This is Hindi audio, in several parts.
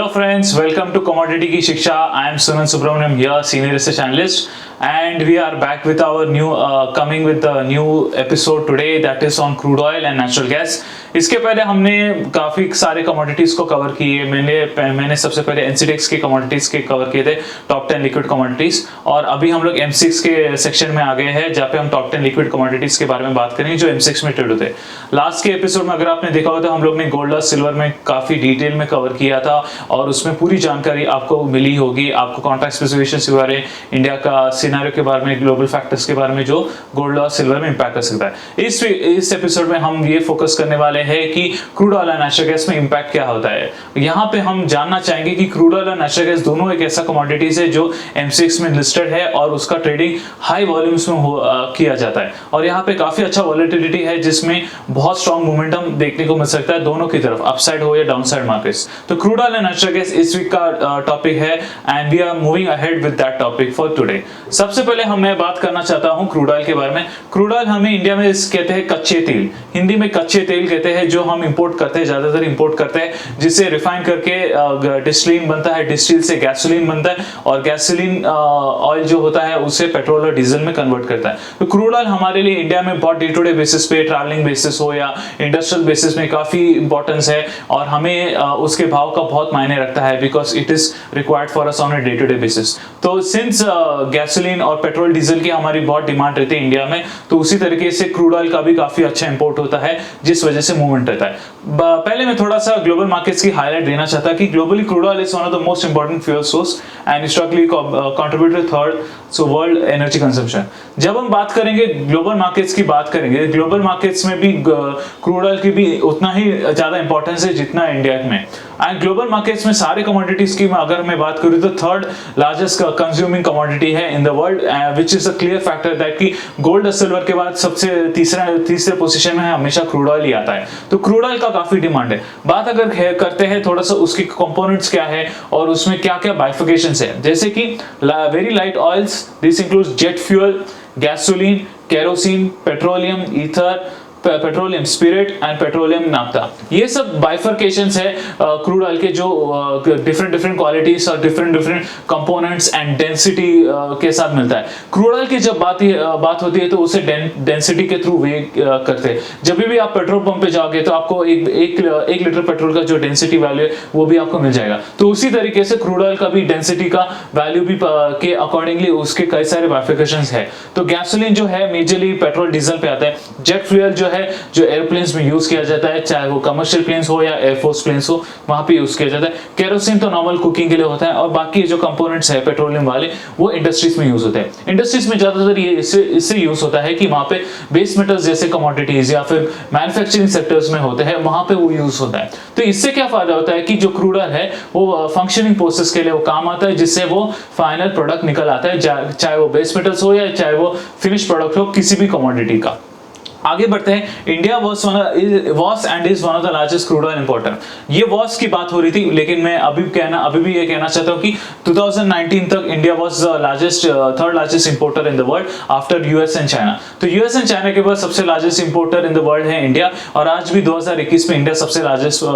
Hello friends, welcome to Commodity की शिक्षा. I am Sunan Subramaniam here, senior research analyst, and we are back with our new coming with a new episode today that is on crude oil and natural gas. इसके पहले हमने काफी सारे कमोडिटीज को कवर किए. मैंने सबसे पहले एनसीडेक्स के कमोडिटीज के कवर किए थे, टॉप 10 लिक्विड कमोडिटीज, और अभी हम लोग M6 के सेक्शन में आ गए हैं जहाँ पे हम टॉप 10 लिक्विड कमोडिटीज के बारे में बात करेंगे जो M6 में ट्रेड होते हैं. लास्ट के एपिसोड में अगर आपने देखा हो तो हम लोग ने गोल्ड और सिल्वर में काफी डिटेल में कवर किया था और उसमें पूरी जानकारी आपको मिली होगी. आपको कॉन्ट्रैक्ट स्पेसिफिकेशंस के बारे में, इंडिया का सिनेरियो के बारे में, ग्लोबल फैक्टर्स के बारे में जो गोल्ड और सिल्वर में इंपैक्ट कर सकता है. इस एपिसोड में हम ये फोकस करने वाले हैं कि क्रूड ऑयल और नेचुरल गैस में इंपैक्ट क्या होता है. यहाँ पे हम जानना चाहेंगे कि क्रूड ऑयल और नेचुरल गैस दोनों एक ऐसा कमोडिटीज है जो M6 में लिस्टेड है और उसका ट्रेडिंग हाई वॉल्यूम्स में किया जाता है और यहाँ पे काफी अच्छा वॉलेटिलिटी है जिसमें बहुत स्ट्रॉन्ग मोमेंटम देखने को मिल सकता है दोनों की तरफ, अपसाइड हो या डाउनसाइड मार्केट्स. तो crude oil and natural gas इस वीक का टॉपिक है and we are moving ahead with that topic for today. सबसे पहले मैं बात करना चाहता हूं क्रूड ऑयल के बारे में. क्रूड ऑयल हमें इंडिया में कहते हैं कच्चे तेल, हिंदी में कच्चे तेल कहते हैं, जो हम इंपोर्ट करते हैं, ज्यादातर इंपोर्ट करते हैं, जिसे रिफाइन करके डिस्टिलिन बनता है, डिस्टिल से गैसोलीन बनता है और गैसोलीन ऑयल जो होता है उसे पेट्रोल और डीजल में कन्वर्ट करता है. तो क्रूड ऑयल हमारे लिए इंडिया में बहुत डे टू डे बेसिस पे, ट्रैवलिंग बेसिस हो या इंडस्ट्रियल बेसिस में काफी इंपॉर्टेंस है और हमें उसके भाव का बहुत मायने रखता है because it is required for us on a day to day basis. तो सिंस गैसोलीन और पेट्रोल डीजल की हमारी बहुत डिमांड रहती है इंडिया में, तो उसी तरीके से क्रूड ऑयल का भी काफी अच्छा इंपोर्ट होता है जिस वजह से मूवमेंट रहता है. पहले मैं थोड़ा सा ग्लोबल मार्केट्स की हाईलाइट देना चाहता कि globally crude oil is one of the most important fuel source and historically contributed third so world energy consumption. जब हम बात करेंगे ग्लोबल मार्केट्स की बात करेंगे, ग्लोबल मार्केट्स में भी क्रूड ऑयल की भी उतना ही ज्यादा इंपॉर्टेंस है जितना इंडिया में. एंड ग्लोबल मार्केट्स में सारे कमोडिटीज की अगर मैं बात करूं तो थर्ड लार्जेस्ट कंज्यूमिंग कमोडिटी है इन the world, which is a clear factor that कि गोल्ड और सिल्वर के बाद सबसे तीसरे पोजीशन में हमेशा क्रूड ऑयल ही आता है. तो क्रूड ऑयल का काफी डिमांड है. बात अगर करते हैं थोड़ा सा उसके कंपोनेंट्स क्या है और उसमें क्या क्या बाइफिकेशंस है, जैसे कि very light oils, this includes jet fuel, gasoline, kerosene, petroleum, ether, petroleum spirit and petroleum naphtha. ये सब बाइफर्केशंस है क्रूड ऑयल के जो डिफरेंट क्वालिटीज और डिफरेंट कंपोनेंट्स एंड डेंसिटी के साथ मिलता है. क्रूड ऑयल की जब बात होती है तो उसे डेंसिटी के थ्रू वे करते हैं. जब भी आप पेट्रोल पंप पे जाओगे तो आपको एक लीटर पेट्रोल का जो डेंसिटी वैल्यू है वो भी आपको मिल जाएगा. तो उसी तरीके से क्रूड ऑयल का भी डेंसिटी का वैल्यू भी के अकॉर्डिंगली उसके कई सारे बाइफर्केशंस है. तो गैसोलीन जो है मेजरली पेट्रोल डीजल पे आता है. जेट फ्यूल जो एयरप्लेन्स में यूज किया जाता है, चाहे वो कमर्शियल प्लेन्स हो या एयरफोर्स प्लेन्स हो, वहां पे यूज किया जाता है. केरोसिन तो नॉर्मल कुकिंग के लिए होता है और बाकी जो कंपोनेंट्स है पेट्रोलियम वाले वो इंडस्ट्रीज में यूज होते हैं. इंडस्ट्रीज में ज्यादातर ये इससे यूज होता है कि वहां पे बेस मेटल्स जैसे कमोडिटीज या फिर मैन्युफैक्चरिंग सेक्टर्स में होते हैं, वहां पे वो यूज होता है. तो इससे क्या फायदा होता है कि जो क्रूड ऑयल है वो फंक्शनिंग प्रोसेस के लिए वो काम आता है, जिससे वो फाइनल प्रोडक्ट निकल आता है, चाहे वो बेस मेटल्स हो या चाहे वो फिनिश प्रोडक्ट हो किसी भी कमोडिटी का. आगे बढ़ते हैं. India was and is one of the largest crude oil importer. ये was की बात हो रही थी, लेकिन मैं अभी भी ये कहना चाहता हूँ कि 2019 तक India was third largest importer in the world after US and China. तो US and China के बाद सबसे largest importer in the world है इंडिया और आज भी 2021 में इंडिया सबसे largest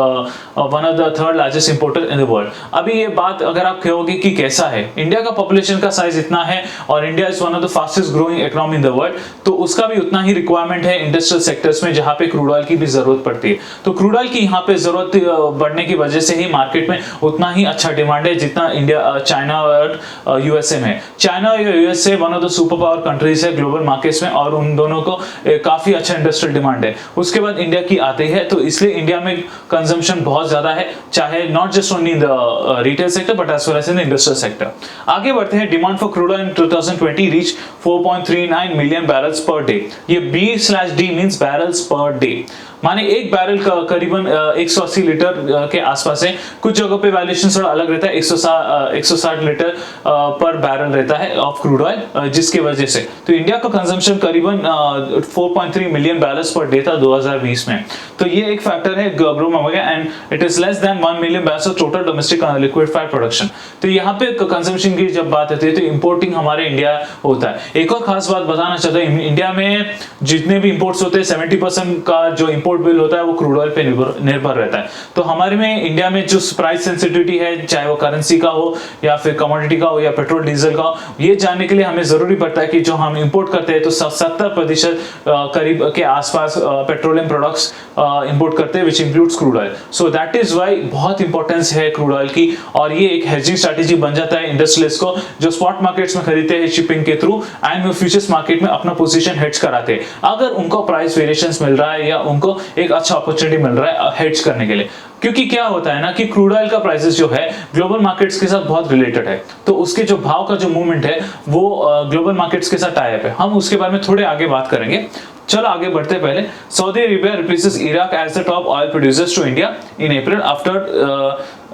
one of the third largest importer in the world. अभी ये बात अगर आप कहोगे कि कैसा है, इंडिया का पॉपुलेशन का साइज इतना है और India is one of the fastest growing economy in the world, तो उसका भी उतना ही रिक्वायरमेंट है इंडस्ट्रियल सेक्टर्स में जहां पे क्रूड ऑयल की भी जरूरत पड़ती है. तो क्रूड ऑयल की यहाँ पे जरूरत बढ़ने की वजह से ही मार्केट में उतना ही अच्छा डिमांड है जितना इंडिया, चाइना और यूएसए में. चाइना और USA one of the super power countries है ग्लोबल मार्केट्स में और उन दोनों को काफी अच्छा इंडस्ट्रियल डिमांड है. उसके बाद इंडिया की आती है, तो इसलिए इंडिया में कंजम्पशन बहुत ज्यादा है, चाहे not just only in the retail sector but as well as in industrial sector. आगे बढ़ते हैं. Demand for crude oil in 2020 reach 4.39 million barrels per day. ये B/D means barrels per day, माने एक बैरल का करीबन 180 लीटर के आसपास है. कुछ जगहों पे वैल्यूएशन थोड़ा अलग रहता है, 160 लीटर पर बैरल रहता है ऑफ क्रूड ऑयल, जिसके वजह से तो इंडिया का कंजम्पशन करीबन 4.3 मिलियन बैरल्स पर डे था 2020 में. तो ये एक फैक्टर है ग्रो में and it is less than 1 million barrels of total domestic liquid fat production. तो यहाँ पे कंजम्पशन की जब बात आती है तो इंपोर्टिंग हमारे इंडिया होता है. एक और खास बात बताना चाहता हूँ, इंडिया में जितने भी इंपोर्ट्स होते हैं 70% का जो इंपोर्ट इंपोर्ट बिल होता है वो क्रूड ऑयल पे निर्भर रहता है। तो हमारे में इंडिया में जो प्राइस सेंसिटिविटी है, चाहे वो करेंसी का हो या फिर कमोडिटी का हो या पेट्रोल डीजल का हो, ये जानने के लिए हमें जरूरी पड़ता है कि जो हम इंपोर्ट करते हैं तो 70% करीब के आसपास पेट्रोलियम प्रोडक्ट्स इंपोर्ट करते हैं, which includes crude oil. So that is why बहुत इंपॉर्टेंस है क्रूड ऑयल की, और ये एक हेजिंग स्ट्रैटेजी बन जाता है इंडस्ट्रियलिस्ट को, जो स्पॉट मार्केट्स में खरीदते हैं शिपिंग के थ्रू एंड फ्यूचर्स मार्केट में अपना पोजीशन हेड्ज कराते हैं, अगर उनको प्राइस वेरिएशंस मिल रहा है या उनको एक अच्छा अपॉर्चुनिटी मिल रहा है हेड्ज करने के लिए। क्योंकि क्या होता है ना कि क्रूड ऑयल का प्राइसेस जो है ग्लोबल मार्केट्स के साथ बहुत रिलेटेड है, तो उसके जो भाव का जो मूवमेंट है वो ग्लोबल मार्केट्स के साथ टाई अप है। हम उसके बारे में थोड़े आगे बात करेंगे। चलो आगे बढ़ते पहले। Saudi Arabia replaces Iraq as the top oil producers to India in April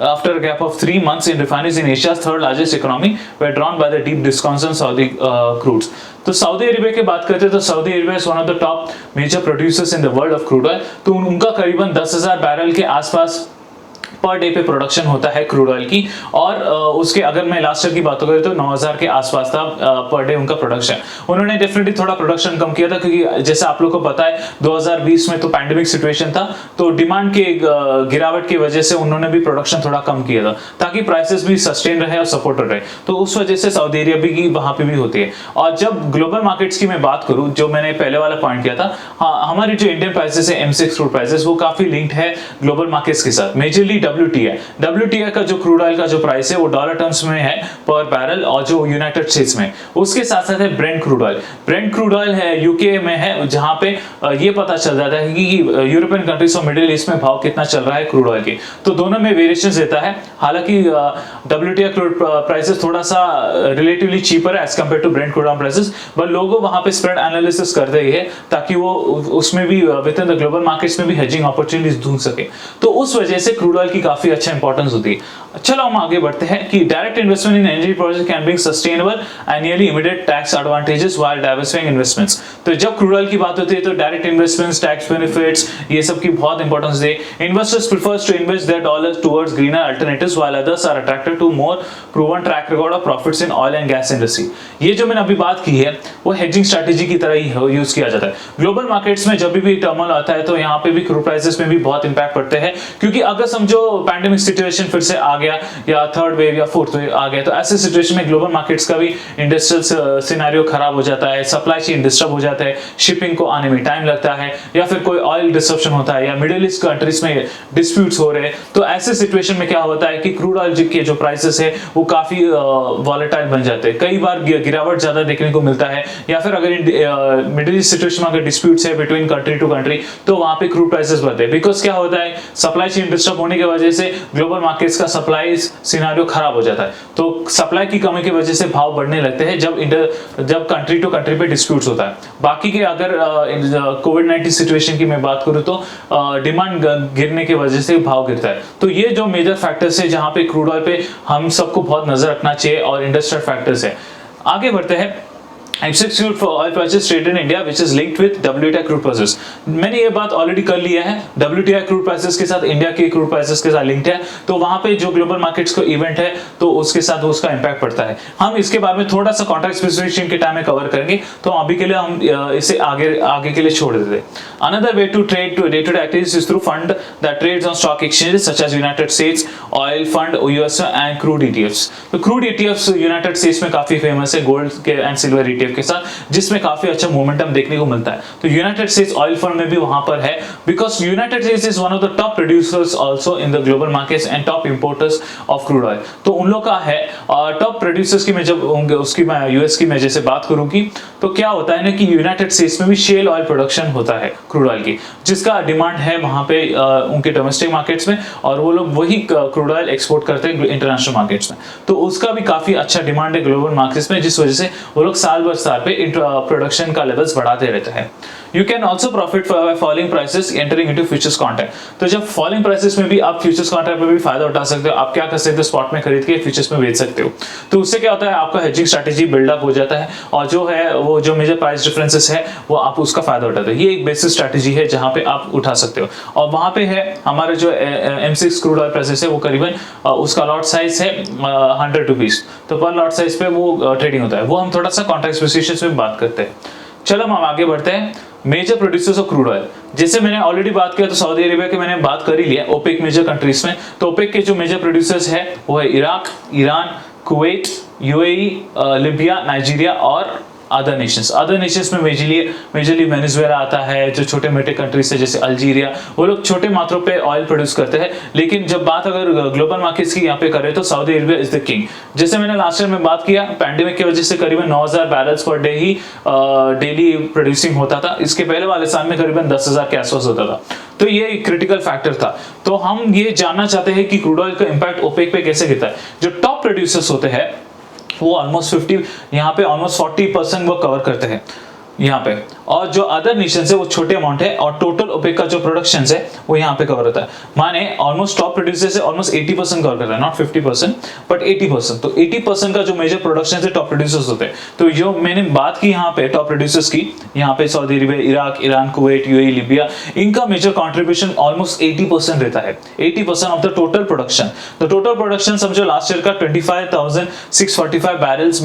after a gap of 3 months in refineries in Asia's third largest economy were drawn by the deep discounts on Saudi crudes। तो सऊदी अरेबिया की बात करते हैं तो Saudi Arabia is one of the top major producers in the world of crude oil. तो उनका करीबन 10,000 बैरल के आसपास पर डे पे प्रोडक्शन होता है क्रूड ऑयल की, और उसके अगर मैं लास्ट ईयर की बात करूं तो 9,000 के आसपास था पर डे उनका प्रोडक्शन। उन्होंने डेफिनेटली थोड़ा प्रोडक्शन कम किया था, क्योंकि जैसे आप लोगों को पता है 2020 में तो पैंडेमिक सिचुएशन था, तो डिमांड के गिरावट की वजह से उन्होंने भी प्रोडक्शन थोड़ा कम किया था ताकि प्राइसेस भी सस्टेन रहे और सपोर्टेड रहे। तो उस वजह से सऊदी अरेबिया की वहां पे भी होती है। और जब ग्लोबल मार्केट्स की मैं बात करूं, जो मैंने पहले वाला पॉइंट किया था, हाँ, हमारी जो इंडियन प्राइसेस है M6 क्रूड प्राइसेस वो काफी लिंक्ड है ग्लोबल मार्केट्स के साथ, मेजरली WTI का जो क्रूड ऑयल का जो प्राइस है वो डॉलर टर्म्स में है पर बैरल, और जो यूनाइटेड स्टेट्स में। उसके साथ साथ है Brent crude oil. Brent crude oil है यूके में है, जहां पे ये पता चल जाता है कि यूरोपियन कंट्रीज और मिडिल ईस्ट में भाव कितना चल रहा है क्रूड ऑयल की। तो दोनों में वेरिएशंस रहता है। हालांकि WTI क्रूड प्राइसेस थोड़ा सा रिलेटिवली चीपर है as compare to Brent crude oil prices, but लोग वहां पे स्प्रेड एनालिसिस करते ही है ताकि वो उसमें भी with in the global markets में भी हेजिंग अपॉर्चुनिटीज ढूंढ सके। तो उस वजह से क्रूड ऑयल की काफी अच्छा इंपॉर्टेंस होती है। चलो हम आगे बढ़ते हैं कि direct investment in energy project can bring sustainable and nearly immediate tax advantages while diversifying investments. तो जब क्रूड ऑयल की बात होती है तो डायरेक्ट इन्वेस्टमेंट्स, टैक्स बेनिफिट्स, ये सब की बहुत इंपॉर्टेंस दे। Investors prefers to invest their dollars towards greener alternatives while others are attracted to more proven track record of profits in oil and gas industry. ये जो मैंने अभी बात की है वो हेजिंग स्ट्रेटजी की तरह ही यूज किया जाता है। ग्लोबल मार्केट्स में जब भी टर्मोइल आता है तो यहाँ पे भी क्रूड प्राइसेस में भी बहुत इंपैक्ट पड़ते हैं, क्योंकि अगर समझो पैंडेमिक सिचुएशन फिर से आ गया या थर्ड वेव या फोर्थ वेव आ गया, तो ऐसे सिचुएशन में ग्लोबल मार्केट्स का भी इंडस्ट्रियल सिनेरियो खराब हो जाता है, सप्लाई चेन डिस्टर्ब हो जाता है, शिपिंग को आने में टाइम लगता है, या फिर कोई ऑयल डिस्ट्रप्शन होता है, या मिडिल ईस्ट कंट्रीज में डिस्प्यूट्स हो रहे हैं। तो ऐसे सिचुएशन में क्या होता है कि क्रूड ऑयल के जो प्राइसेस है वो काफी वॉलेटाइल बन जाते हैं, कई बार गिरावट ज्यादा देखने को मिलता है, या फिर अगर मिडिल ईस्ट सिचुएशन में अगर डिस्प्यूट्स है बिटवीन कंट्री टू कंट्री तो वहां पे क्रूड प्राइसेस बढ़ते हैं। बिकॉज क्या होता है, सप्लाई चेन डिस्टर्ब होने की वजह से ग्लोबल मार्केट्स का सप्लाई सिनेरियो खराब हो जाता है, तो सप्लाई की कमी की वजह से भाव बढ़ने लगते हैं जब कंट्री टू कंट्री पे डिस्प्यूट्स होता है। बाकी के अगर कोविड-19 सिचुएशन की मैं बात करूं तो डिमांड गिरने की वजह से भाव गिरता है। तो ये जो मेजर फैक्टर्स है जहां पे क्रूड ऑयल पे हम सबको बहुत नजर रखना चाहिए, और इंडस्ट्रियल फैक्टर्स है। आगे बढ़ते हैं। M6 crude for oil prices traded in India which is linked with WTI crude prices। मैंने ये बात ऑलरेडी कर लिया है, WTI crude prices के साथ इंडिया के crude prices के साथ लिंक्ड है, तो वहां पे जो ग्लोबल मार्केट्स का इवेंट है तो उसके साथ उसका इंपैक्ट पड़ता है। हम इसके बारे में थोड़ा सा कॉन्ट्रैक्ट स्पेसिफिकेशन के टाइम में कवर करेंगे, तो अभी के लिए हम इसे आगे के लिए छोड़ देते हैं। Another way to trade to day-to-day activities is through fund that trades on stock exchanges such as United States Oil Fund, US and crude ETFs। तो क्रूड ETFs यूनाइटेड स्टेट्स में काफी फेमस है गोल्ड के एंड सिल्वर ETF के साथ, जिसमें काफी अच्छा मोमेंटम देखने को मिलता है। तो यूनाइटेड स्टेट्स ऑयल फंड में भी वहां पर है, because United states is one of the top producers also in the global markets and top importers of crude oil. तो उन लोग का है टॉप प्रोड्यूसर्स की मैं जब उसकी मैं यूएस की मैं जैसे बात करूंगी तो क्या होता है ना कि यूनाइटेड स्टेट्स में भी शेल ऑयल प्रोडक्शन होता है क्रूड ऑयल की, जिसका डिमांड है वहां पे उनके डोमेस्टिक मार्केट्स में, और वो लोग वही क्रूड ऑयल एक्सपोर्ट करते हैं इंटरनेशनल मार्केट्स में। तो उसका भी काफी अच्छा डिमांड है ग्लोबल मार्केट्स में, जिस वजह से वो लोग साल भर साल पे प्रोडक्शन का लेवल्स बढ़ाते रहते हैं। You can also profit by falling prices entering into futures contract। तो जब falling prices में भी आप futures contract में भी फायदा उठा सकते हो, आप क्या कर सकते हो, स्पॉट में खरीद के futures में बेच सकते हो। तो उससे क्या होता है, आपका hedging strategy बिल्डअप हो जाता है, और जो है वो जो मेजर प्राइस डिफरेंसेस है वो आप उसका फायदा उठाते हो। ये एक बेसिक स्ट्रेटेजी है जहां पे आप उठा सकते हो। और वहां पे है हमारे जो M6 क्रूड ऑयल प्राइसेस है वो करीबन उसका लॉट साइज है 100 रुपीज, तो पर लॉट साइज पे वो ट्रेडिंग होता है। वो हम थोड़ा सा कॉन्ट्रैक्ट स्पेसिफिकेशंस में बात करते हैं। चलो हम आगे बढ़ते हैं। Major producers of crude oil, जैसे मैंने ऑलरेडी बात किया तो सऊदी अरेबिया के मैंने बात कर ही लिया ओपेक मेजर कंट्रीज में। तो ओपेक के जो मेजर प्रोड्यूसर्स है वो है Iraq, Iran, Kuwait, UAE, Libya, Nigeria और अदर नेशंस में मेजरली वेनेजुएला आता है, जो छोटे मोटे कंट्रीज है जैसे अल्जीरिया, वो लोग छोटे मात्रों पे ऑयल प्रोड्यूस करते हैं। लेकिन जब बात अगर ग्लोबल मार्केट्स की यहाँ पे करें तो Saudi Arabia is the king. जैसे मैंने लास्ट ईयर में बात किया, पैंडेमिक की वजह से करीबन 9000 बैरल्स पर डे ही डेली प्रोड्यूसिंग होता था। इसके पहले वाले साल में करीबन 10,000 के आसपास होता था। तो ये क्रिटिकल फैक्टर था। तो हम ये जानना चाहते हैं कि क्रूड ऑयल का इंपैक्ट ओपेक पे कैसे गिरता है। जो टॉप प्रोड्यूसर्स होते हैं वो ऑलमोस्ट 50, यहाँ पे ऑलमोस्ट 40% वो कवर करते हैं यहाँ पे, और जो अदर नेशन है वो छोटे अमाउंट है, और टोटल ओपेक का जो प्रोडक्शन है वो यहाँ पे कवर होता है। माने ऑलमोस्ट टॉप प्रोड्यूसर से ऑलमोस्ट 80% कवर करता है, नॉट 50% बट 80%। तो 80% का जो मेजर प्रोडक्शन है टॉप प्रोड्यूसर्स होते हैं। तो जो मैंने बात की यहाँ पे टॉप प्रोड्यूसर्स की, यहाँ पे Saudi Arabia, Iraq, Iran, Kuwait, UAE, Libya, इनका मेजर कॉन्ट्रीब्यूशन ऑलमोस्ट 80% रहता है, 80% ऑफ द टोटल प्रोडक्शन। तो टोटल प्रोडक्शन समझो लास्ट ईयर का 25,645 barrels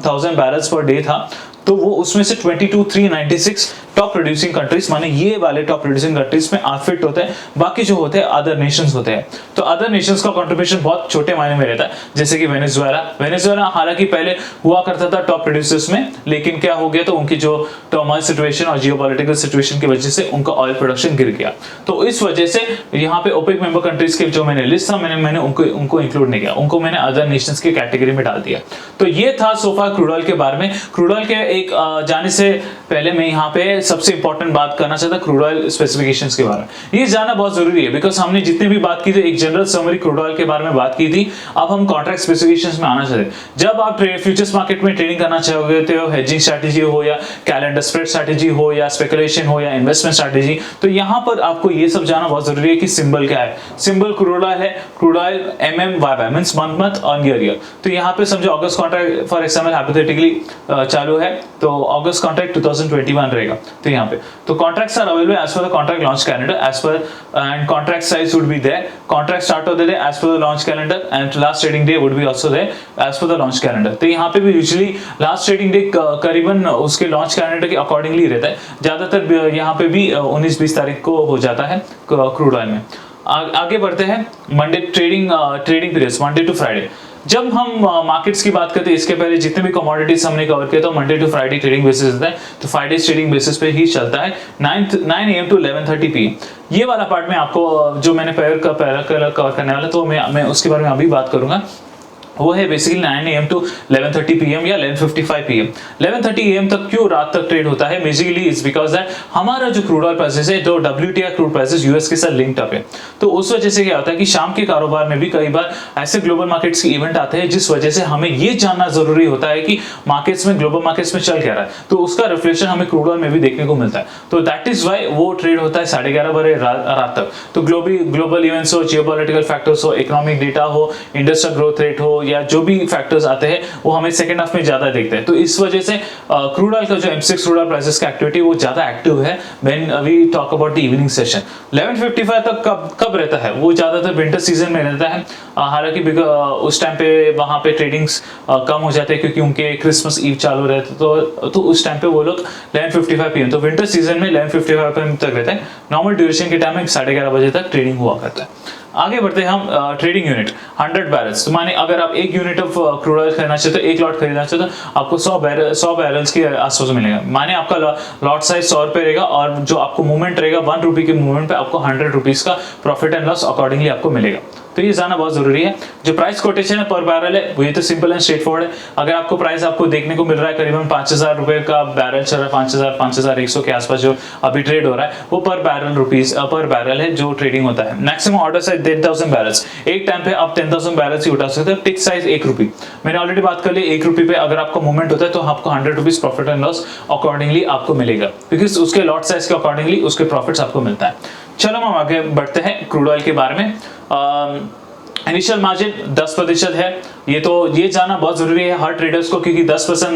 thousand barrels per day था। तो वो उसमें से 22,396 टॉप प्रोड्यूसिंग कंट्रीज, माने ये वाले टॉप प्रोड्यूसिंग कंट्रीज में फिट होते हैं। बाकी जो होते हैं अदर नेशंस होते हैं। तो अदर नेशंस का कंट्रीब्यूशन बहुत छोटे मायने में रहता है, जैसे कि वेनेजुएला हालांकि पहले हुआ करता था टॉप प्रोड्यूसर्स में, लेकिन क्या हो गया तो उनकी जो टर्मोइल सिचुएशन और जियोपॉलिटिकल सिचुएशन की वजह से उनका ऑयल प्रोडक्शन गिर गया। तो इस वजह से यहाँ पे ओपेक मेंबर कंट्रीज के जो मैंने लिस्ट था मैंने उनको इंक्लूड नहीं किया, उनको मैंने अदर नेशंस की कैटेगरी में डाल दिया। तो ये था सोफा क्रूड ऑयल के बारे में। क्रूड ऑयल के एक जाने से पहले मैं यहाँ पे सबसे इंपॉर्टेंट बात करना चाहता क्रूड ऑयल स्पेसिफिकेशंस के बारे में। ये जानना बहुत जरूरी है, बिकॉज हमने जितने भी बात की थी एक जनरल समरी क्रूड ऑयल के बारे में बात की थी। अब हम कॉन्ट्रैक्ट स्पेसिफिकेशंस में आना चाहते हैं। जब आप फ्यूचर्स मार्केट में ट्रेडिंग करना चाहोगे, तो हेजिंग स्ट्रैटेजी हो या कैलेंडर स्प्रेड स्ट्रैटेजी हो या स्पेकुलेशन हो या इन्वेस्टमेंट स्ट्रैटेजी, तो यहाँ पर आपको ये सब जानना बहुत जरूरी है कि सिंबल क्या है। सिंबल क्रूड ऑयल है, crude oil MMYY means month और ईयर। तो यहाँ पे समझो अगस्त कॉन्ट्रैक्ट फॉर एग्जांपल हाइपोथेटिकली चालू है, तो अगस्त कॉन्ट्रैक्ट 2021 रहेगा। तो यहाँ पे तो contracts are available as per the contract launch calendar as per, and contract size would be there. Contract start of the day as per the launch calendar and last trading day would be also there as per the launch calendar. तो यहाँ पे भी यूजुअली लास्ट ट्रेडिंग डे करीबन उसके लॉन्च कैलेंडर के अकॉर्डिंगली रहता है। ज्यादातर यहाँ पे भी 19-20 तारीख को हो जाता है क्रूड ऑयल में। आगे बढ़ते हैं Monday trading periods, Monday to Friday. जब हम मार्केट्स की बात करते हैं, इसके पहले जितने भी कमोडिटीज हमने कवर किया तो Monday to Friday trading basis होता है। तो फ्राइडे ट्रेडिंग बेसिस पे ही चलता है 9 AM to 11:30 PM। ये वाला पार्ट में आपको जो मैंने पहले कवर करने वाला, तो मैं उसके बारे में अभी बात करूंगा। वो है बेसिकली 9 AM to 11:30 PM या 11:55 PM। 11:30 AM तक क्यों रात तक ट्रेड होता है, बेसिकली इज बिकॉज दैट हमारा जो क्रूड ऑयल प्राइसेस है, जो WTI क्रूड प्राइसेस यूएस के साथ लिंक्ड अप है। तो उस वजह से क्या होता है कि शाम के कारोबार में भी कई बार ऐसे ग्लोबल मार्केट्स के इवेंट आते हैं, जिस वजह से हमें ये जानना जरूरी होता है कि मार्केट्स में, ग्लोबल मार्केट्स में चल क्या रहा है। तो उसका रिफ्लेक्शन हमें क्रूड ऑयल में भी देखने को मिलता है। तो दैट इज वाई वो ट्रेड होता है 11:30 बजे रात तक। तो ग्लोबल इवेंट्स हो, जियोपॉलिटिकल फैक्टर्स हो, इकोनॉमिक डेटा हो, इंडस्ट्रियल ग्रोथ रेट हो, या जो भी फैक्टर्स आते हैं वो हमें सेकंड हाफ में ज्यादा देखते हैं। तो इस वजह से क्रूड ऑयल का जो M6 क्रूड ऑयल प्राइसेस का एक्टिविटी वो ज्यादा एक्टिव है when we talk about the evening session. 11:55 तक कब रहता है, वो ज्यादातर विंटर सीजन में रहता है। हालांकि उस टाइम पे वहां पे ट्रेडिंग्स कम हो जाते हैं क्योंकि उनके क्रिसमस ईव चालू रहते, तो उस टाइम पे वो लोग 11:55 PM, तो विंटर सीजन में 11:55 PM तक रहता है। नॉर्मल ड्यूरेशन के टाइम में 11:30 बजे तक ट्रेडिंग हुआ करता है। आगे बढ़ते हैं हम ट्रेडिंग यूनिट 100 बैरल्स। तो माने अगर आप 1 यूनिट ऑफ क्रूड ऑयल खरीदना चाहते हो, 1 लॉट खरीदना चाहते हो, आपको 100 बैरल्स के आसपास मिलेगा। माने आपका लॉट साइज 100 रुपए रहेगा, और जो आपको मूवमेंट रहेगा 1 रुपए के मूवमेंट पे आपको 100 रुपीज का प्रॉफिट एंड लॉस अकॉर्डिंगली आपको मिलेगा। तो ये जानना बहुत जरूरी है। जो प्राइस कोटेशन है पर बैरल है वो ये तो सिंपल एंड स्ट्रेट फॉरवर्ड है। अगर आपको प्राइस आपको देखने को मिल रहा है करीबन 5,000 रुपए का बैरल चल रहा है, 5,100 के आसपास जो अभी ट्रेड हो रहा है, वो पर बैरल है जो ट्रेडिंग होता है। मैक्सिमम ऑर्डर साइज 10,000 बैरल्स, एक टाइम पे आप 10,000 बैरल्स ही उठा सकते हो। टिक साइज 1 रुपी, मैंने ऑलरेडी बात कर ली। 1 रुपी पे अगर आपका मूवमेंट होता है तो आपको 100 rupees profit and loss accordingly आपको मिलेगा, क्योंकि उसके लॉट साइज के अकॉर्डिंगली उसके प्रॉफिट्स आपको मिलता है। चलो हम आगे बढ़ते हैं क्रूड ऑयल के बारे में। इनिशियल मार्जिन 10% है। ये जानना बहुत जरूरी है हर ट्रेडर्स को, क्योंकि 10%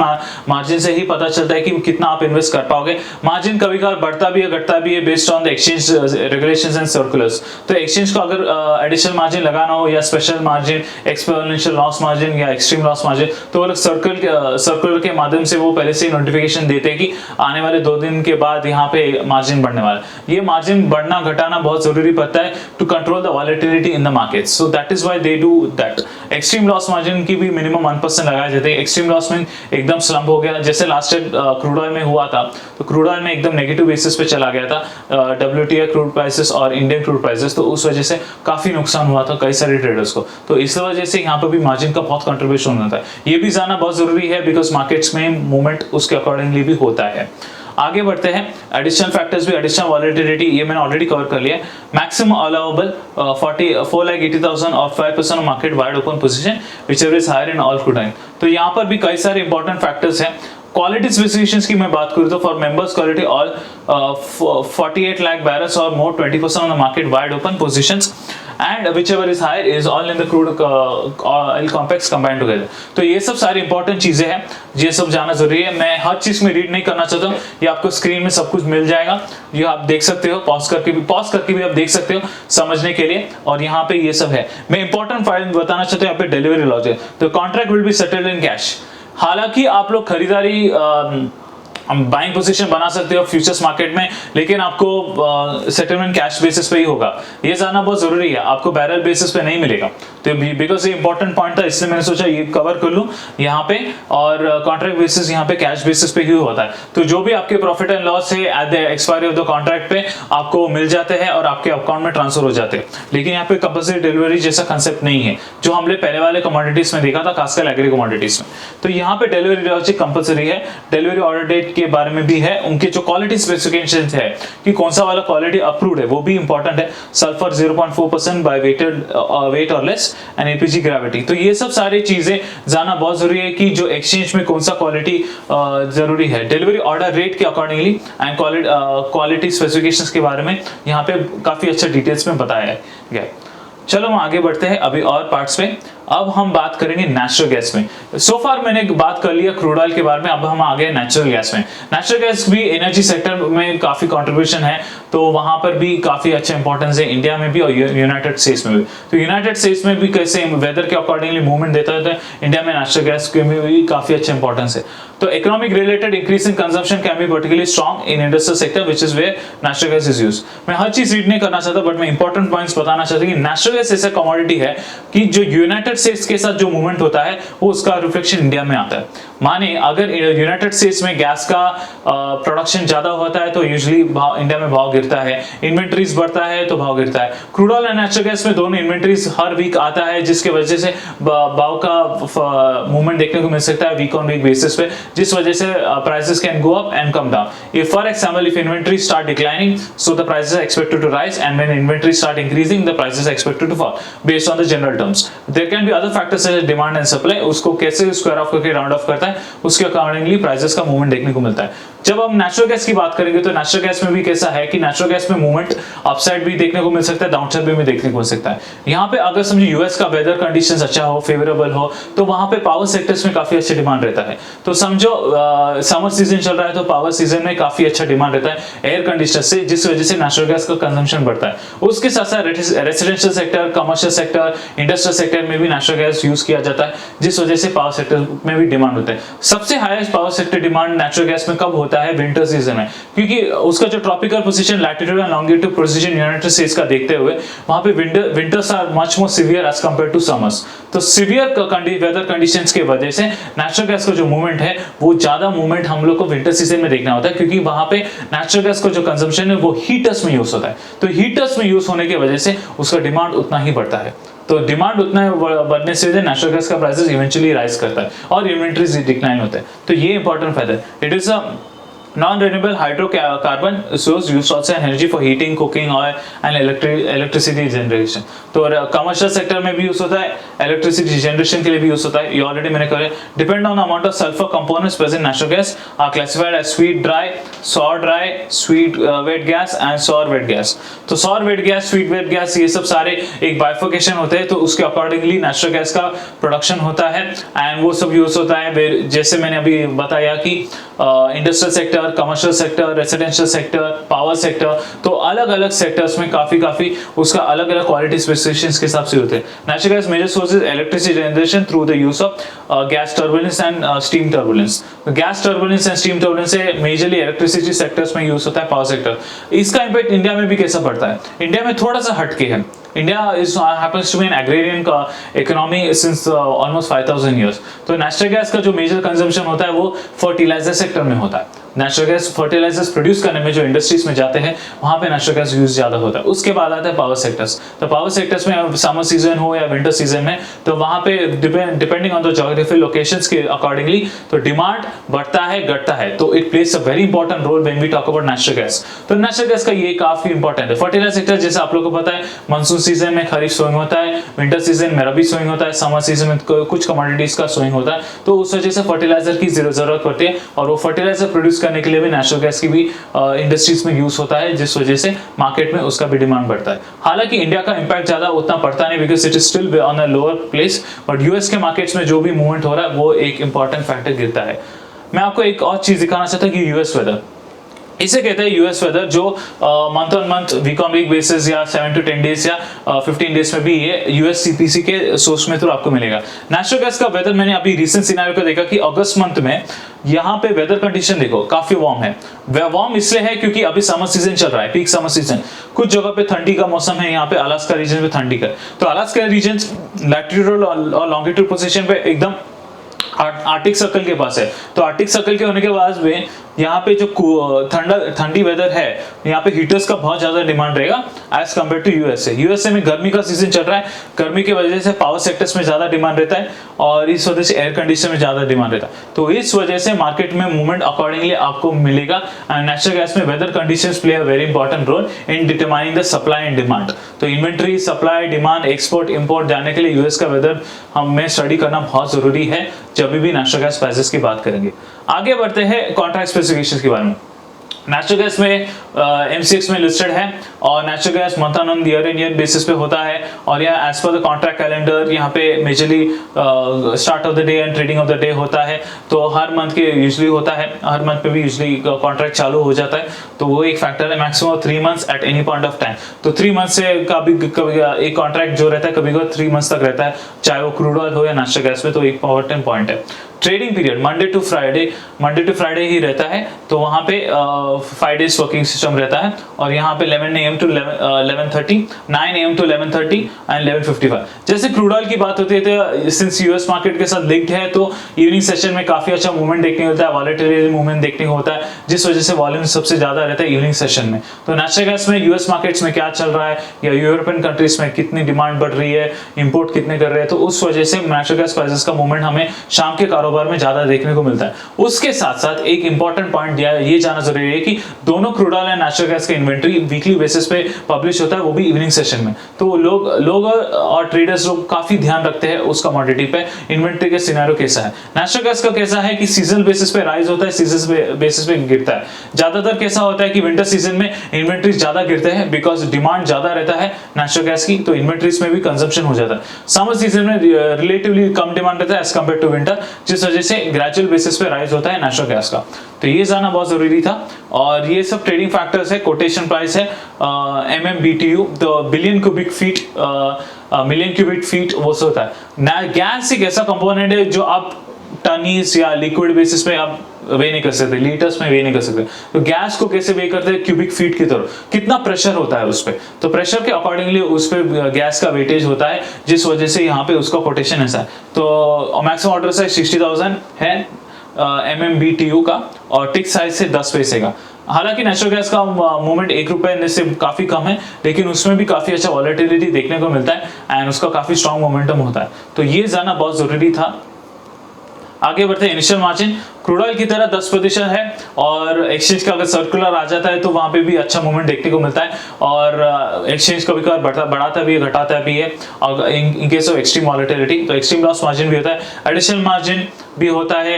मार्जिन से ही पता चलता है कि कितना आप इन्वेस्ट कर पाओगे। मार्जिन कभी कभार बढ़ता भी है घटता भी है based on the exchange regulations and circulars. तो एक्सचेंज को अगर एडिशनल मार्जिन लगाना हो या special margin, exponential loss margin या एक्सट्रीम लॉस मार्जिन, तो वो लोग सर्कुलर के माध्यम से वो पहले से नोटिफिकेशन देते हैं कि आने वाले 2 दिन के बाद यहाँ पे मार्जिन बढ़ने वाला है। ये मार्जिन बढ़ना घटाना बहुत जरूरी पड़ता है to control the volatility in the market. So that is why they do that. Extreme loss margin की भी मिनिमम 1% लगाए जाते हैं। एक्सट्रीम लॉस में एकदम स्लम्प हो गया, जैसे लास्ट टाइम क्रूड ऑयल में हुआ था, तो क्रूड ऑयल में एकदम नेगेटिव बेसिस पे चला गया था WTI क्रूड प्राइसेस और इंडियन क्रूड प्राइसेस, तो उस वजह से काफी नुकसान हुआ था कई सारे ट्रेडर्स को। तो इस वजह से यहाँ पर भी मार्जिन का बहुत कंट्रीब्यूशन होता है। ये भी जानना बहुत जरूरी है बिकॉज मार्केट्स में मूवमेंट उसके अकॉर्डिंगली भी होता है। आगे बढ़ते हैं, एडिशनल फैक्टर्स भी, एडिशनल वॉलेटिलिटी ये मैंने ऑलरेडी कवर कर लिया। मैक्सिमम अलाउएबल 4,80,000 और 5% of market wide open position which is higher in all crude oil. तो यहाँ पर भी कई सारे इंपॉर्टेंट फैक्टर्स हैं। क्वालिटी स्पेसिफिकेशंस की मैं बात करूं तो for members quality all 48 lakh barrels और more 20% on the market wide open positions and whichever is higher is all in the crude oil complex combined together। तो ये सब सारी इंपॉर्टेंट चीजें हैं, ये सब जानना जरूरी है। मैं हर चीज में रीड नहीं करना चाहता हूँ, ये आपको स्क्रीन में सब कुछ मिल जाएगा, ये आप देख सकते हो, पॉज करके भी आप देख सकते हो समझने के लिए। और यहाँ पे ये सब है। मैं इंपॉर्टेंट फाइल बताना चाहता हूँ यहाँ पे डिलीवरी लॉजिक। तो contract will be settled in cash. हालांकि आप लोग खरीदारी बाइंग पोजीशन बना सकते हो फ्यूचर्स मार्केट में, लेकिन आपको सेटलमेंट कैश बेसिस पे ही होगा। ये जानना बहुत जरूरी है, आपको बैरल बेसिस पे नहीं मिलेगा। तो बिकॉज ये इंपॉर्टेंट पॉइंट था, इसलिए मैंने सोचा ये कवर कर लूं यहाँ पे। और कॉन्ट्रैक्ट बेसिस यहाँ पे कैश बेसिस पे ही होता है। तो जो भी आपके प्रॉफिट एंड लॉस है at the expiry of the contract पे आपको मिल जाते हैं और आपके अकाउंट में ट्रांसफर हो जाते हैं। लेकिन यहाँ पे कंपल्सरी डिलीवरी जैसा कंसेप्ट नहीं है जो हमने पहले वाले कमोडिटीज में देखा था, खासकर एग्री कमोडिटीज में। तो यहाँ पे डिलीवरी लॉजिक कंपल्सरी है। डिलीवरी ऑर्डर डेट के बारे में भी है, उनके जो क्वालिटी स्पेसिफिकेशंस है कि कौन सा वाला क्वालिटी अप्रूव्ड है वो भी इंपॉर्टेंट है। सल्फर 0.4% बाय वेट और लेस एंड एलपीजी ग्रेविटी। तो ये सब सारी चीजें जानना बहुत जरूरी है कि जो एक्सचेंज में कौन सा क्वालिटी जरूरी है। डिलीवरी ऑर्डर रेट के अकॉर्डिंगली एंड क्वालिटी स्पेसिफिकेशंस के बारे में यहाँ पे काफी अच्छा डिटेल्स में बताया गया। चलो हम आगे बढ़ते हैं अभी और पार्ट्स पे। अब हम बात करेंगे नेचुरल गैस में। सो फार मैंने बात कर लिया क्रूड ऑयल के बारे में, अब हम आ गए नेचुरल गैस में। नेचुरल गैस भी एनर्जी सेक्टर में काफी कंट्रीब्यूशन है, तो वहां पर भी काफी अच्छा इंपॉर्टेंस है, इंडिया में भी और यूनाइटेड स्टेट्स में भी। तो यूनाइटेड स्टेट्स में भी कैसे वेदर के अकॉर्डिंगली मूवमेंट देता है, तो इंडिया में नेचुरल गैस के में भी काफी अच्छा इंपॉर्टेंस है। तो economic related increase in consumption can be particularly strong in industrial sector which is where natural gas is used. मैं हर चीज रीड नहीं करना चाहता, बट मैं इंपॉर्टेंट पॉइंट्स बताना चाहता हूं कि नेचुरल गैस ऐसा कमोडिटी है कि जो यूनाइटेड स्टेट्स के साथ जो मूवमेंट होता है वो उसका रिफ्लेक्शन इंडिया में आता है। माने अगर यूनाइटेड स्टेट्स में गैस का प्रोडक्शन ज्यादा होता है तो यूजुअली इंडिया में भाव गिरता है, इन्वेंटरीज बढ़ता है तो भाव गिरता है। Crude oil and natural gas में दोनों इन्वेंटरीज हर वीक आता है, जिसके वजह से भाव का मूवमेंट देखने को मिल सकता है वीक ऑन वीक बेसिस पे, जिस वजह से prices can go up and come down. If for example if inventories start declining, so the prices are expected to rise, and when inventories start increasing, the prices are expected to fall based on the general terms. There can be other factors such as demand and supply, उसको कैसे स्क्वायर ऑफ करके राउंड ऑफ करता है उसके अकॉर्डिंगली प्राइसेस का मूवमेंट देखने को मिलता है। जब हम नेचुरल गैस की बात करेंगे तो नेचुरल गैस में भी कैसा है कि नेचुरल गैस में मूवमेंट अपसाइड भी देखने को मिल सकता है, डाउनसाइड भी देखने को मिल सकता है। यहाँ पे अगर समझो यूएस का वेदर कंडीशंस अच्छा हो, फेवरेबल हो, तो वहां पे पावर सेक्टर्स में काफी अच्छा डिमांड रहता है। तो समझो समर सीजन चल रहा है तो पावर सीजन में काफी अच्छा डिमांड रहता है एयर कंडीशनर से, जिस वजह से नेचुरल गैस का कंजम्पशन बढ़ता है। उसके साथ साथ residential sector, commercial sector, industrial sector में भी नेचुरल गैस यूज किया जाता है, जिस वजह से पावर सेक्टर में भी डिमांड होता है। सबसे highest power sector demand natural gas में कब होता है? विंटर सीजन में, क्योंकि उसका जो tropical position, latitude and longitude position United States का देखते हुए वहां पे winters are much more severe as compare to summers. तो सीवियर वेदर कंडीशंस के वजह से नेचुरल गैस का जो मूवमेंट है वो ज्यादा मूवमेंट हम लोग को विंटर सीजन में देखना होता है, क्योंकि वहां पे नेचुरल गैस का जो कंजम्पशन है वो हीटर्स में यूज होता है। तो हीटर्स में यूज होने की वजह से उसका डिमांड उतना ही बढ़ता है। तो डिमांड उतना बढ़ने से नेचुरल गैस का प्राइसेस इवेंचुअली राइज करता है और इन्वेंटरीज डिक्लाइन होता है। तो ये इंपॉर्टेंट फायदा है। It is non renewable hydrocarbon source used also in energy for heating, cooking oil and electricity generation. तो कमर्शियल सेक्टर में भी यूज होता है, इलेक्ट्रिसिटी जनरेशन के लिए भी यूज होता है। ये ऑलरेडी मैंने कहा, depend on amount of sulphur components present natural gas are classified as sweet dry, sour dry, sweet wet gas and sour wet gas. तो sour wet gas, sweet wet gas, ये सब सारे एक बाइफर्केशन होते हैं, तो उसके अकॉर्डिंगली नेचुरल गैस का प्रोडक्शन होता है एंड वो सब यूज होता है। जैसे मैंने अभी बताया कि industrial sector, commercial sector, residential sector, power sector, तो अलग अलग सेक्टर्स में काफी उसका अलग अलग क्वालिटी स्पेसिफिकेशंस के हिसाब से होते हैं। Natural gas major source is electricity generation through the use of gas turbulence and steam turbulence. Gas turbulence and steam turbulence से मेजरली इलेक्ट्रिसिटी सेक्टर्स में यूज होता है, पावर सेक्टर। इसका इंपैक्ट इंडिया में भी कैसा पड़ता है? इंडिया में थोड़ा सा हटके है। India happens to be an agrarian economy since almost 5000 years. तो नेचुरल गैस का जो मेजर कंजम्पशन होता है वो फर्टिलाइजर सेक्टर में होता है। नेचुरल गैस फर्टिलाइजर्स प्रोड्यूस करने में जो इंडस्ट्रीज में जाते हैं वहां पे नेचुरल गैस यूज ज्यादा होता है। उसके बाद आता है पावर सेक्टर्स। तो पावर सेक्टर्स में समर सीजन हो या विंटर सीजन में, तो वहां पे depending on the geographical locations के अकॉर्डिंगली तो डिमांड बढ़ता है, घटता है। तो it plays a very important role when we talk about natural gas. तो नेचुरल गैस का ये काफी इंपॉर्टेंट है। फर्टिलाइजर सेक्टर जैसे आप लोगों को पता है, मानसून सीजन में खरीफ सोइंग होता है, विंटर सीजन में रबी सोइंग होता है, समर सीजन में कुछ कमोडिटीज का सोइंग होता है। तो उस वजह से फर्टिलाइजर की जरूरत पड़ती है और वो फर्टिलाइजर प्रोड्यूस करने के लिए भी नेचुरल गैस की भी इंडस्ट्रीज में यूज होता है, जिस वजह से मार्केट में उसका भी डिमांड बढ़ता है। हालांकि इंडिया का इंपैक्ट ज्यादा उतना पड़ता नहीं, because it is still on a lower place, but US के मार्केट्स में जो भी मूवमेंट हो रहा है वो एक इंपॉर्टेंट फैक्टर गिरता है। मैं आपको एक और चीज दिखाना चाहता हूँ कि यूएस वेदर, इसे कहते हैं यूएस वेदर, जो month on month, week on week basis या 7 to 10 डेज या 15 डेज में भी ये यूएस सीपीसी के सोर्स में तो आपको मिलेगा। नेचुरल गैस का वेदर मैंने अभी रिसेंट सिनेरियो को देखा कि अगस्त मंथ में यहाँ पे वेदर कंडीशन देखो काफी वार्म है। वार्म इसलिए है क्योंकि अभी समर सीजन चल रहा है, पीक समर सीजन। कुछ जगह पे ठंडी का मौसम है, यहाँ पे अलास्का रीजन में ठंडी का। तो अलास्का रीजन लैटिट्यूड और लॉन्गिट्यूड पोजीशन पे एकदम आर्टिक सर्कल के पास है। तो आर्टिक सर्कल के होने के बाद में यहाँ पे जो ठंडी वेदर है, यहाँ पे हीटर्स का बहुत ज्यादा डिमांड रहेगा as compare to USA. USA में गर्मी का सीजन चल रहा है, गर्मी की वजह से पावर सेक्टर्स में ज्यादा डिमांड रहता है और इस वजह से एयर कंडीशनर में ज्यादा डिमांड रहता है। तो इस वजह से मार्केट में मूवमेंट अकॉर्डिंगली आपको मिलेगा। एंड नेचुरल गैस में weather conditions play a very important role in determining the supply and demand. तो inventory, supply, demand, export, import जानने के लिए यूएस का वेदर हमें स्टडी करना बहुत जरूरी है जब भी नेचुरल गैस प्राइसेस की बात करेंगे। आगे बढ़ते हैं कॉन्ट्रैक्ट स्पेसिफिकेशंस के बारे में। नेचुरल गैस में MCX में लिस्टेड है और natural gas month on year in year basis पे होता है और यह as per the contract calendar यहाँ पे majorly start of the day and trading of the day होता है। तो हर मंथ के यूजुअली होता है, हर मंथ पे भी यूजुअली कॉन्ट्रैक्ट चालू हो जाता है। तो वो एक फैक्टर है, maximum 3 months at any point of time. तो 3 months से कभी एक कॉन्ट्रैक्ट जो रहता है कभी 3 months तक रहता है, चाहे वो क्रूड ऑयल हो या नेचुरल गैस में। तो एक इंपॉर्टेंट पॉइंट है। Trading period Monday to Friday ही रहता है। तो वहां पे 5 days वर्किंग सिस्टम रहता है और यहाँ पे 11 AM to 11:30, 9 AM to 11:30 and 11:55। जैसे क्रूड ऑयल की बात होती है तो सिंस यूएस मार्केट के साथ लिंक्ड है तो इवनिंग सेशन में काफी अच्छा मूवमेंट देखने होता है, वॉलेटिलिटी मूवमेंट देखने होता है, जिस वजह से वॉल्यूम सबसे ज्यादा रहता है इवनिंग सेशन में। तो नेचुरल गैस में यूएस मार्केट्स में क्या चल रहा है या यूरोपियन कंट्रीज में कितनी डिमांड बढ़ रही है, इंपोर्ट कितने कर रहे हैं, तो उस वजह से नेचुरल गैस प्राइसेस का मूवमेंट हमें शाम के कारोबार में ज्यादा देखने को मिलता है। उसके साथ साथ एक इंपॉर्टेंट पॉइंट ये जाना जरूरी है कि दोनों crude oil and natural gas का इन्वेंटरी वीकली बेसिस पे पब्लिश होता है, वो भी इवनिंग सेशन में। तो लोग और ट्रेडर्स लोग काफी ध्यान रखते हैं उस कमोडिटी पे, इन्वेंटरी का सिनेरियो कैसा है। नेचुरल गैस का कैसा है कि सीजनल बेसिस पे राइज होता है, सीजनल बेसिस पे गिरता है। ज्यादातर कैसा होता है कि विंटर सीजन में इन्वेंटरी ज्यादा गिरते हैं बिकॉज डिमांड ज्यादा रहता है नेचुरल गैस की, तो इन्वेंटरीज में भी कंजम्पशन हो जाता है। समर सीजन में रिलेटिवली कम डिमांड रहता है एज कम्पेयर टू विंटर, जिस वजह से ग्रेजुअल बेसिस पे राइज होता है नेचुरल गैस का। तो ये जाना बहुत जरूरी था और ये सब ट्रेडिंग फैक्टर्स है। कोटेशन प्राइस है MMBTU, तो billion cubic feet, million cubic feet वो होता है। गैस एक ऐसा कंपोनेंट है जो आप टनीस या लिक्विड बेसिस पे आप वे नहीं कर सकते, लीटर्स में वे नहीं कर सकते। तो गैस को कैसे वे करते हैं, क्यूबिक फीट की तरह, कितना प्रेशर होता है उस पे, तो प्रेशर के अकॉर्डिंगली उस पे गैस का वेटेज होता है, जिस वजह से यहाँ पे उसका कोटेशन ऐसा है। तो मैक्सिमम ऑर्डर साइज 60,000 है MMBTU का और टिक साइज से 10 पैसे का। हालांकि नेचुरल गैस का मूवमेंट 1 रुपए से काफी कम है, लेकिन उसमें भी काफी अच्छा वॉलेटिलिटी देखने को मिलता है एंड उसका काफी स्ट्रॉन्ग मोमेंटम होता है। तो ये जाना बहुत जरूरी था। आगे बढ़ते हैं इनिशियल मार्जिन। क्रूड ऑयल की तरह 10% है, और एक्सचेंज का अगर सर्कुलर आ जाता है तो वहां पे भी अच्छा मूवमेंट देखने को मिलता है, और एक्सचेंज कभी कभार बढ़ाता भी है, घटाता भी है। और in case of extreme volatility तो एक्सट्रीम लॉस मार्जिन भी होता है, एडिशनल मार्जिन भी होता है,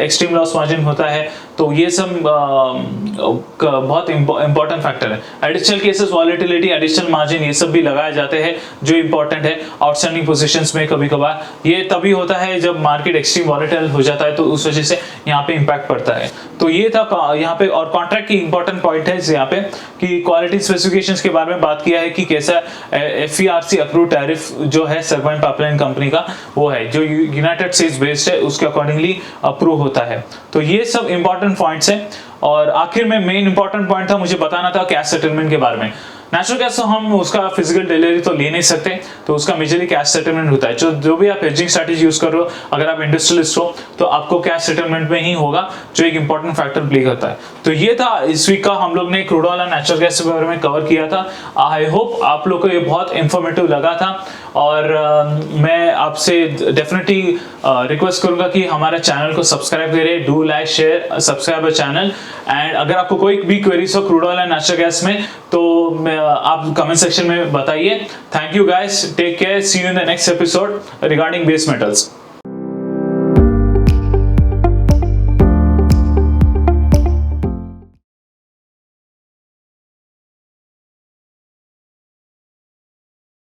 एक्सट्रीम लॉस मार्जिन होता है। तो ये सब बहुत इंपॉर्टेंट फैक्टर है। Additional cases volatility, additional margin, ये सब भी लगाए जाते हैं जो इंपॉर्टेंट है आउटस्टैंडिंग पोजीशंस में। कभी कभार ये तभी होता है जब मार्केट एक्सट्रीम वॉलेटाइल हो जाता है, तो उस वजह से यहाँ पे इंपैक्ट पड़ता है। तो ये था यहाँ पे। और कॉन्ट्रैक्ट की इंपॉर्टेंट पॉइंट है यहाँ पे कि क्वालिटी स्पेसिफिकेशंस के बारे में बात किया है कि कैसा FERC अप्रूव टैरिफ जो है सर्बाइन पाइपलाइन कंपनी का, वो है जो यूनाइटेड स्टेट्स बेस्ड है, उसके अकॉर्डिंगली अप्रूव होता है। तो ये सब इंपॉर्टेंट पॉइंट्स हैं। और आखिर में मेन इंपॉर्टेंट पॉइंट था, मुझे बताना था कैश सेटलमेंट के बारे में। नेचुरल गैस तो हम उसका फिजिकल डिलीवरी तो ले नहीं सकते, तो उसका मेजरली कैश सेटलमेंट होता है। जो भी आप हेजिंग स्ट्रैटेजी यूज कर रहे हो, अगर आप इंडस्ट्रियलिस्ट हो तो आपको कैश सेटलमेंट में ही होगा, जो एक इंपॉर्टेंट फैक्टर प्ले करता है। तो ये था इस वीक का, हम लोग ने क्रूड ऑयल और नेचुरल गैस के बारे में कवर किया था। आई होप आप लोग को ये बहुत इंफॉर्मेटिव लगा था, और मैं आपसे डेफिनेटली रिक्वेस्ट करूंगा कि हमारे चैनल को सब्सक्राइब करें, do like share subscribe channel. And अगर आपको कोई भी क्वेरीज हो crude oil and natural gas में, तो आप कमेंट सेक्शन में बताइए। Thank you guys, take care, see you in the next episode regarding base metals.